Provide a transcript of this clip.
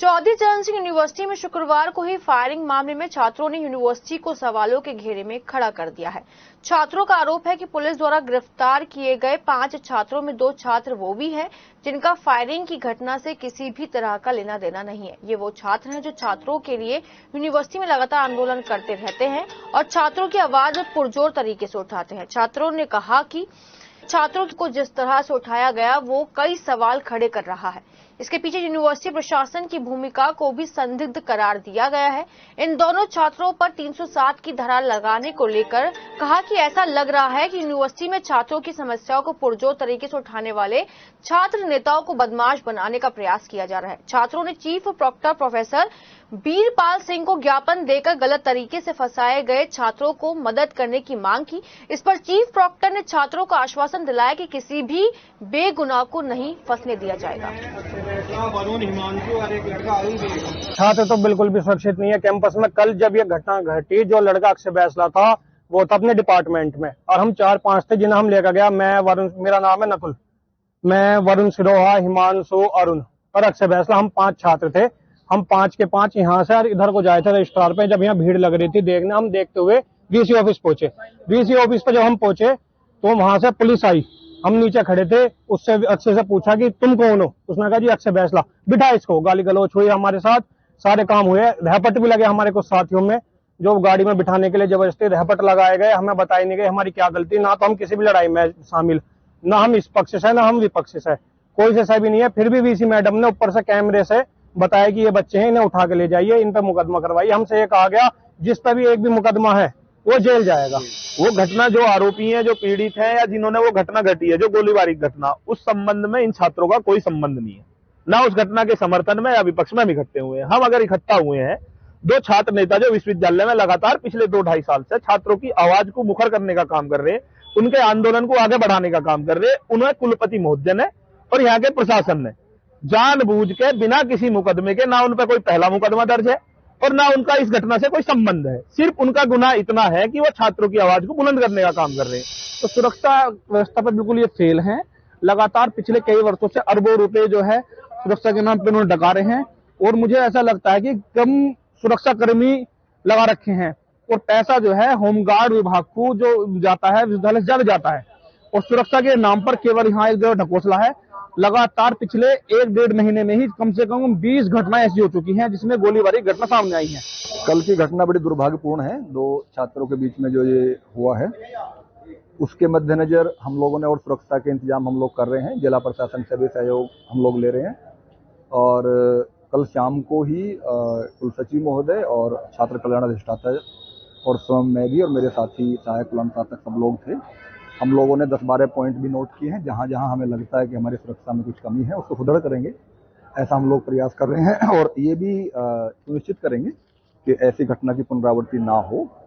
चौधरी चरण सिंह यूनिवर्सिटी में शुक्रवार को ही फायरिंग मामले में छात्रों ने यूनिवर्सिटी को सवालों के घेरे में खड़ा कर दिया है। छात्रों का आरोप है कि पुलिस द्वारा गिरफ्तार किए गए 5 छात्रों में 2 छात्र वो भी हैं जिनका फायरिंग की घटना से किसी भी तरह का लेना देना नहीं है। ये वो छात्र हैं जो छात्रों के लिए यूनिवर्सिटी में लगातार आंदोलन करते रहते हैं और छात्रों की आवाज पुरजोर तरीके से उठाते हैं। छात्रों ने कहा कि छात्रों को जिस तरह से उठाया गया वो कई सवाल खड़े कर रहा है। इसके पीछे यूनिवर्सिटी प्रशासन की भूमिका को भी संदिग्ध करार दिया गया है। इन दोनों छात्रों पर 307 की धारा लगाने को लेकर कहा कि ऐसा लग रहा है कि यूनिवर्सिटी में छात्रों की समस्याओं को पुरजोर तरीके से उठाने वाले छात्र नेताओं को बदमाश बनाने का प्रयास किया जा रहा है। छात्रों ने chief proctor professor Birpal Singh को ज्ञापन देकर गलत तरीके से फंसाए गए छात्रों को मदद करने की मांग की। इस पर चीफ प्रॉक्टर ने छात्रों को आश्वासन दिलाया कि किसी भी बेगुनाह को नहीं फंसने दिया जाएगा। छात्र तो बिल्कुल भी सुरक्षित नहीं है कैंपस में। कल जब ये घटना घटी, जो लड़का अक्षय बैसला था वो था अपने डिपार्टमेंट में और हम 4-5 थे जिन्हें हम लेकर गया। मैं वरुण, मेरा नाम है नकुल, मैं वरुण सिरोहा, हिमांशु, अरुण और अक्षय बैसला, हम 5 छात्र थे। हम 5 के 5 यहाँ से और इधर को जाए थे रजिस्ट्रार पे। जब यहाँ भीड़ लग रही थी देखने, हम देखते हुए वीसी ऑफिस पहुंचे। वीसी ऑफिस पे जब हम पहुंचे तो वहां से पुलिस आई। हम नीचे खड़े थे, उससे अक्षय से पूछा कि तुम कौन हो। उसने कहा जी अक्षय बैसला। बिठा इसको। गाली गलौच हुई हमारे साथ, सारे काम हुए, रहपट भी लगे हमारे कुछ साथियों में जो गाड़ी में बिठाने के लिए जबरदस्ती रहपट लगाए गए। हमें बताई नहीं गई हमारी क्या गलती। ना तो हम किसी भी लड़ाई में शामिल, ना हम इस पक्ष से ना हम विपक्ष से, कोई से भी नहीं है। फिर भी वीसी मैडम ने ऊपर से कैमरे से बताया कि ये बच्चे हैं, इन्हें उठा के ले जाइए, इन पर मुकदमा करवाइए। हमसे ये कहा गया जिस पर भी एक भी मुकदमा है वो जेल जाएगा। वो घटना जो आरोपी हैं, जो पीड़ित हैं या जिन्होंने वो घटना घटी है, जो गोलीबारी घटना, उस संबंध में इन छात्रों का कोई संबंध नहीं है। ना उस घटना के समर्थन में या विपक्ष में हम इकट्ठे हुए हैं। हम अगर इकट्ठा हुए हैं 2 छात्र नेता जो विश्वविद्यालय में लगातार पिछले 2-2.5 साल से छात्रों की आवाज को मुखर करने का काम कर रहे हैं, उनके आंदोलन को आगे बढ़ाने का काम कर रहे हैं, उन्हें कुलपति महोदय ने और यहाँ के प्रशासन ने जानबूझ के बिना किसी मुकदमे के, ना उन पर कोई पहला मुकदमा दर्ज है और ना उनका इस घटना से कोई संबंध है, सिर्फ उनका गुनाह इतना है कि वो छात्रों की आवाज को बुलंद करने का काम कर रहे हैं। तो सुरक्षा व्यवस्था पर बिल्कुल ये फेल है। लगातार पिछले कई वर्षों से अरबों रुपए जो है सुरक्षा के नाम पे उन्होंने डका रहे हैं और मुझे ऐसा लगता है कि कम सुरक्षा कर्मी लगा रखे हैं और पैसा जो है होमगार्ड विभाग को जो जाता है विश्वविद्यालय से ज्यादा जाता है और सुरक्षा के नाम पर केवल यहाँ एक ढकोसला है। लगातार पिछले 1-1.5 महीने में ही कम से कम 20 घटनाएं ऐसी हो चुकी हैं जिसमें गोलीबारी घटना सामने आई है। कल की घटना बड़ी दुर्भाग्यपूर्ण है। 2 छात्रों के बीच में जो ये हुआ है उसके मद्देनजर हम लोगों ने और सुरक्षा के इंतजाम हम लोग कर रहे हैं। जिला प्रशासन से भी सहयोग हम लोग ले रहे हैं और कल शाम को ही कुल सचिव महोदय और छात्र कल्याण अधिष्ठाता और स्वयं मैं भी और मेरे साथी सहायक कुलान शासक सब लोग थे। हम लोगों ने 10-12 पॉइंट भी नोट किए हैं। जहां जहां हमें लगता है कि हमारी सुरक्षा में कुछ कमी है उसको सुदृढ़ करेंगे, ऐसा हम लोग प्रयास कर रहे हैं और ये भी सुनिश्चित करेंगे कि ऐसी घटना की पुनरावृत्ति ना हो।